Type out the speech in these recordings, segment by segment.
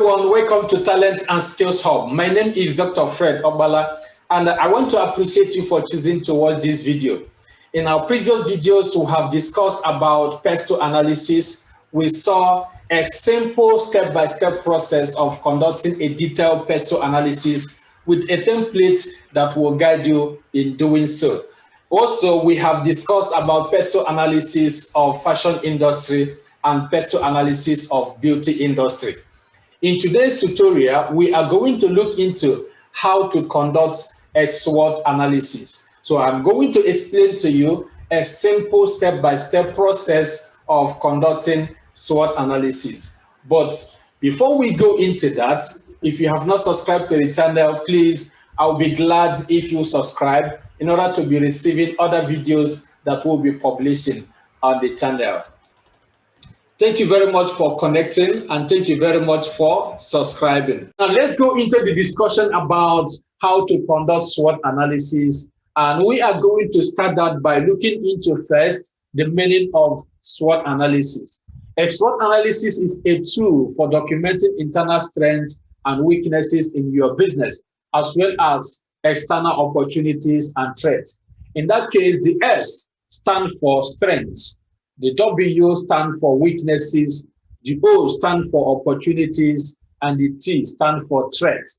everyone, welcome to Talent and Skills Hub. My name is Dr. Fred Obala, and I want to appreciate you for choosing to watch this video. In our previous videos, we have discussed about PESTLE analysis. We saw a simple step-by-step process of conducting a detailed PESTLE analysis with a template that will guide you in doing so. Also, we have discussed about PESTLE analysis of fashion industry and PESTLE analysis of beauty industry. In today's tutorial, we are going to look into how to conduct a SWOT analysis. So I'm going to explain to you a simple step-by-step process of conducting SWOT analysis. But before we go into that, if you have not subscribed to the channel, please, I'll be glad if you subscribe in order to be receiving other videos that we'll be publishing on the channel. Thank you very much for connecting, and thank you very much for subscribing. Now let's go into the discussion about how to conduct SWOT analysis. And we are going to start that by looking into first the meaning of SWOT analysis. A SWOT analysis is a tool for documenting internal strengths and weaknesses in your business, as well as external opportunities and threats. In that case, the S stands for strengths. The W stands for weaknesses, the O stands for opportunities, and the T stands for threats.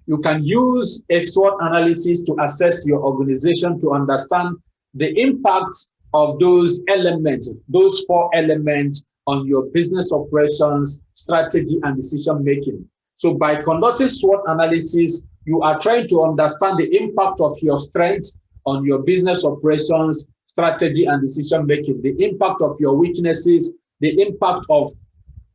You can use a SWOT analysis to assess your organization to understand the impact of those elements, those 4 elements on your business operations, strategy, and decision making. So by conducting SWOT analysis, you are trying to understand the impact of your strengths on your business operations, strategy, and decision making, the impact of your weaknesses, the impact of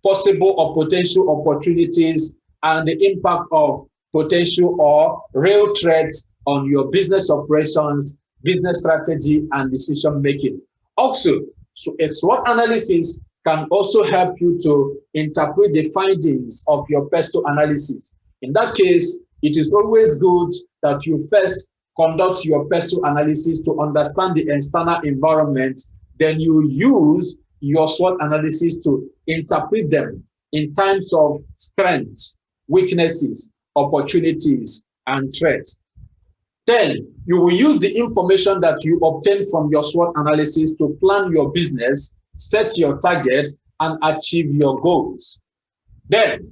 possible or potential opportunities, and the impact of potential or real threats on your business operations, business strategy, and decision making. Also, so a SWOT analysis can also help you to interpret the findings of your PESTLE analysis. In that case, it is always good that you first conduct your PESTLE analysis to understand the external environment. Then you use your SWOT analysis to interpret them in terms of strengths, weaknesses, opportunities, and threats. Then you will use the information that you obtain from your SWOT analysis to plan your business, set your targets, and achieve your goals. Then,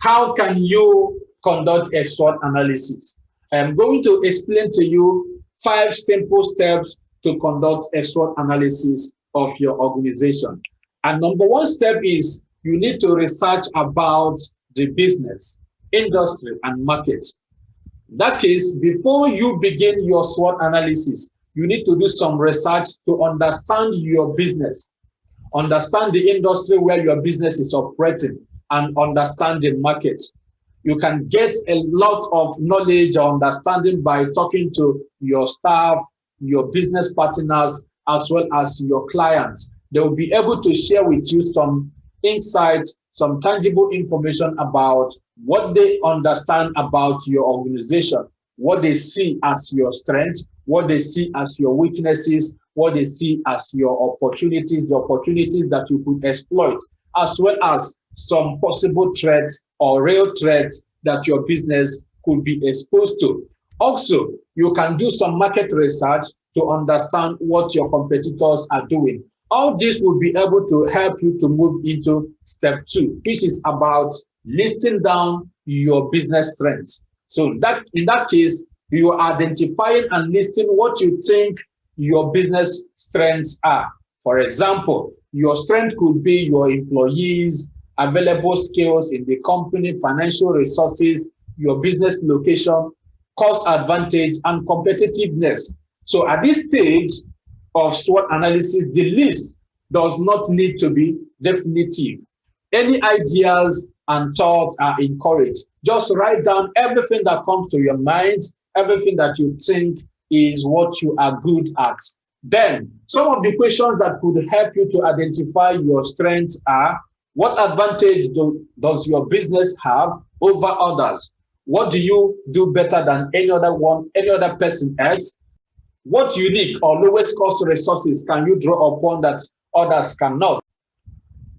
how can you conduct a SWOT analysis? I'm going to explain to you 5 simple steps to conduct a SWOT analysis of your organization. And number 1 step is you need to research about the business, industry, and markets. In that case, before you begin your SWOT analysis, you need to do some research to understand your business, understand the industry where your business is operating, and understand the market. You can get a lot of knowledge or understanding by talking to your staff, your business partners, as well as your clients. They will be able to share with you some insights, some tangible information about what they understand about your organization, what they see as your strengths, what they see as your weaknesses, what they see as your opportunities, the opportunities that you could exploit, as well as some possible threats or real threats that your business could be exposed to. Also, you can do some market research to understand what your competitors are doing. All this will be able to help you to move into step 2, which is about listing down your business strengths. So that in that case, you are identifying and listing what you think your business strengths are. For example, your strength could be your employees, available skills in the company, financial resources, your business location, cost advantage, and competitiveness. So at this stage of SWOT analysis, the list does not need to be definitive. Any ideas and thoughts are encouraged. Just write down everything that comes to your mind, everything that you think is what you are good at. Then, some of the questions that could help you to identify your strengths are: what advantage does your business have over others? What do you do better than any other person else? What unique or lowest cost resources can you draw upon that others cannot?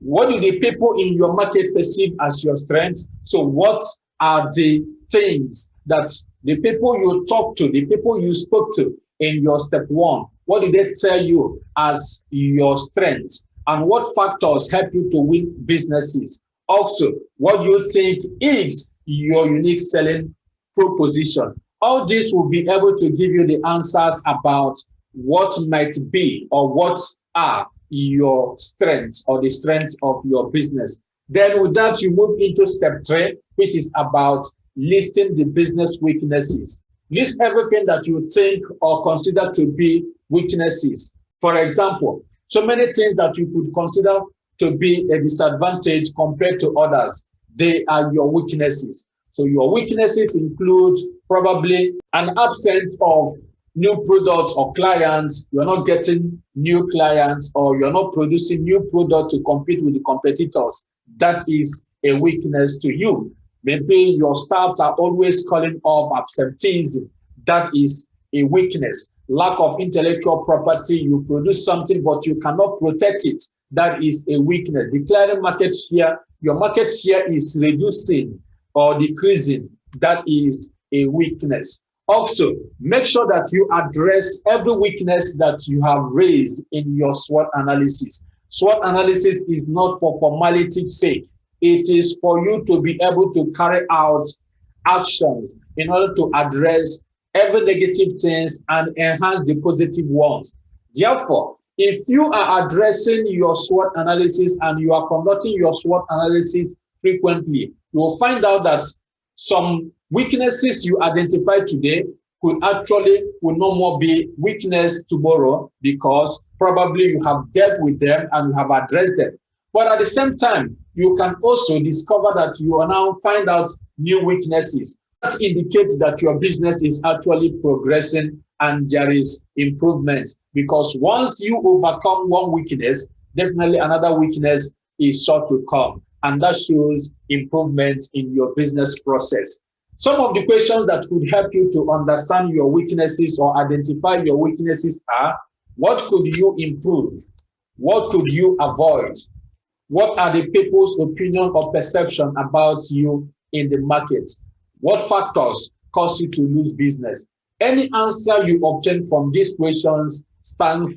What do the people in your market perceive as your strengths? So what are the things that the people you talk to, the people you spoke to in your step one, what did they tell you as your strengths? And what factors help you to win businesses? Also, what do you think is your unique selling proposition? All this will be able to give you the answers about what might be or what are your strengths or the strengths of your business. Then with that, you move into step 3, which is about listing the business weaknesses. List everything that you think or consider to be weaknesses. For example, so many things that you could consider to be a disadvantage compared to others, they are your weaknesses. So your weaknesses include probably an absence of new products or clients, you're not getting new clients, or you're not producing new product to compete with the competitors. That is a weakness to you. Maybe your staffs are always calling off, absenteeism. That is a weakness. Lack of intellectual property, you produce something but you cannot protect it. That is a weakness. Declaring market share, your market share is reducing or decreasing. That is a weakness. Also, make sure that you address every weakness that you have raised in your SWOT analysis. SWOT analysis is not for formality's sake. It is for you to be able to carry out actions in order to address every negative things and enhance the positive ones. Therefore, if you are addressing your SWOT analysis and you are conducting your SWOT analysis frequently, you will find out that some weaknesses you identify today will no more be weakness tomorrow, because probably you have dealt with them and you have addressed them. But at the same time, you can also discover that you are now find out new weaknesses. That indicates that your business is actually progressing and there is improvement, because once you overcome one weakness, definitely another weakness is sure to come, and that shows improvement in your business process. Some of the questions that could help you to understand your weaknesses or identify your weaknesses are: what could you improve? What could you avoid? What are the people's opinion or perception about you in the market? What factors cause you to lose business? Any answer you obtain from these questions stand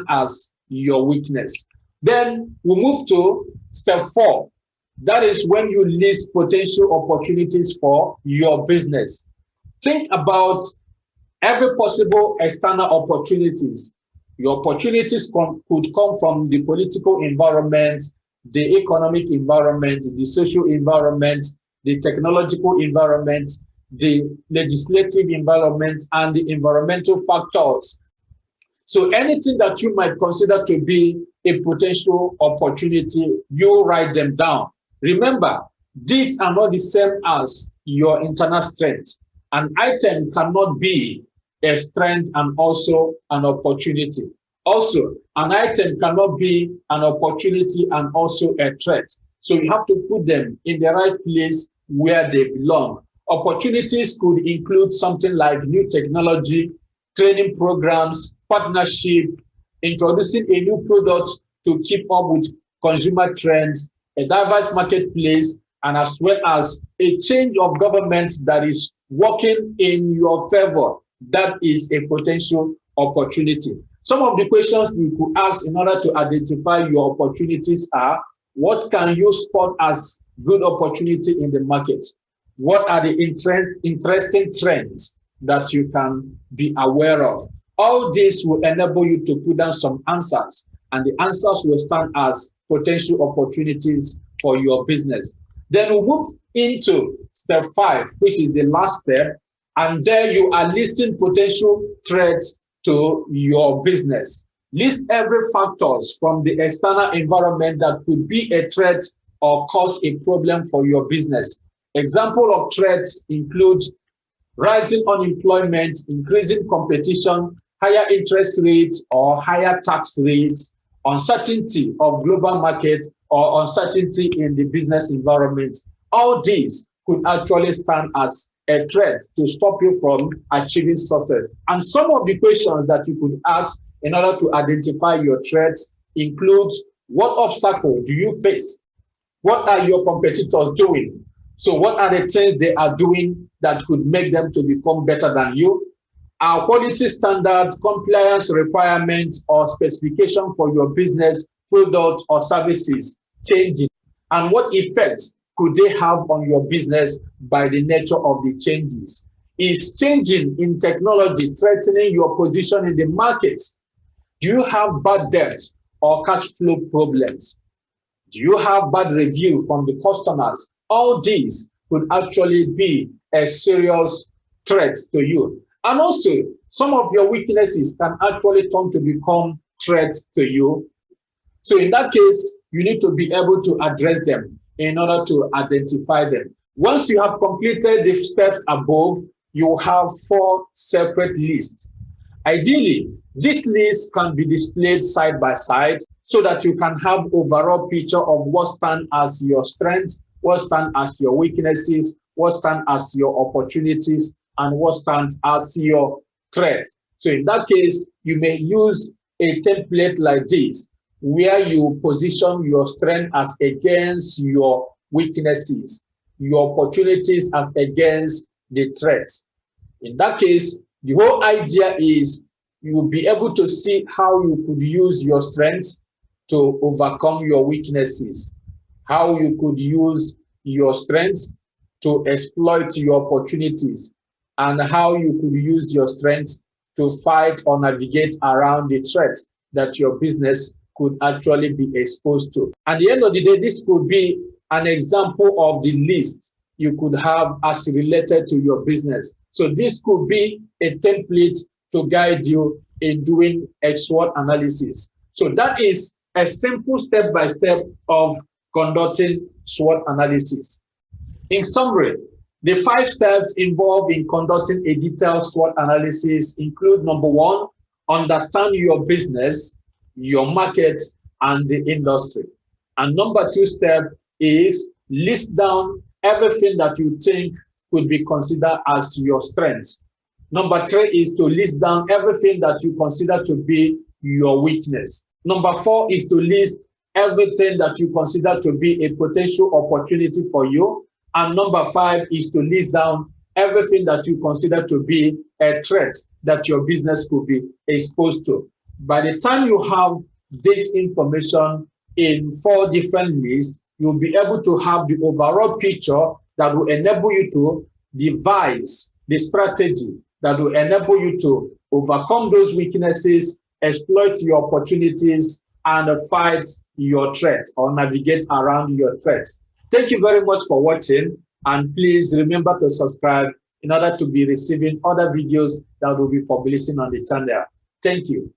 as your weakness. Then we move to step 4. That is when you list potential opportunities for your business. Think about every possible external opportunities. Your opportunities could come from the political environment, the economic environment, the social environment, the technological environment, the legislative environment, and the environmental factors. So anything that you might consider to be a potential opportunity, you write them down. Remember, these are not the same as your internal strengths. An item cannot be a strength and also an opportunity. Also, an item cannot be an opportunity and also a threat. So you have to put them in the right place where they belong. Opportunities could include something like new technology, training programs, partnership, introducing a new product to keep up with consumer trends, a diverse marketplace, and as well as a change of government that is working in your favor. That is a potential opportunity. Some of the questions you could ask in order to identify your opportunities are: what can you spot as good opportunity in the market? What are the interesting trends that you can be aware of? All this will enable you to put down some answers, and the answers will stand as potential opportunities for your business. Then we'll move into step 5, which is the last step, and there you are listing potential threats to your business. List every factors from the external environment that could be a threat or cause a problem for your business. Example of threats include rising unemployment, increasing competition, higher interest rates or higher tax rates, uncertainty of global market, or uncertainty in the business environment. All these could actually stand as a threat to stop you from achieving success. And some of the questions that you could ask in order to identify your threats include: What obstacle do you face? What are your competitors doing? So what are the things they are doing that could make them to become better than you? Are quality standards, compliance requirements, or specification for your business, product, or services changing? And what effects could they have on your business by the nature of the changes? Is changing in technology threatening your position in the market? Do you have bad debt or cash flow problems? Do you have bad review from the customers? All these could actually be a serious threat to you. And also, some of your weaknesses can actually turn to become threats to you. So in that case, you need to be able to address them in order to identify them. Once you have completed the steps above, you have 4 separate lists. Ideally, this list can be displayed side by side so that you can have overall picture of what stands as your strengths, what stands as your weaknesses, what stands as your opportunities, and what stands as your threats. So in that case, you may use a template like this, where you position your strength as against your weaknesses, your opportunities as against the threats. In that case, the whole idea is you will be able to see how you could use your strengths to overcome your weaknesses, how you could use your strengths to exploit your opportunities, and how you could use your strengths to fight or navigate around the threats that your business could actually be exposed to. At the end of the day, this could be an example of the list you could have as related to your business. So this could be a template to guide you in doing a SWOT analysis. So that is a simple step-by-step of conducting SWOT analysis. In summary, the 5 steps involved in conducting a detailed SWOT analysis include: number 1, understand your business, your market, and the industry. And number 2 step is list down everything that you think could be considered as your strengths. Number 3 is to list down everything that you consider to be your weakness. Number 4 is to list everything that you consider to be a potential opportunity for you. And number 5 is to list down everything that you consider to be a threat that your business could be exposed to. By the time you have this information in 4 different lists, you'll be able to have the overall picture that will enable you to devise the strategy that will enable you to overcome those weaknesses, exploit your opportunities, and fight your threat or navigate around your threats. Thank you very much for watching, and please remember to subscribe in order to be receiving other videos that will be publishing on the channel. Thank you.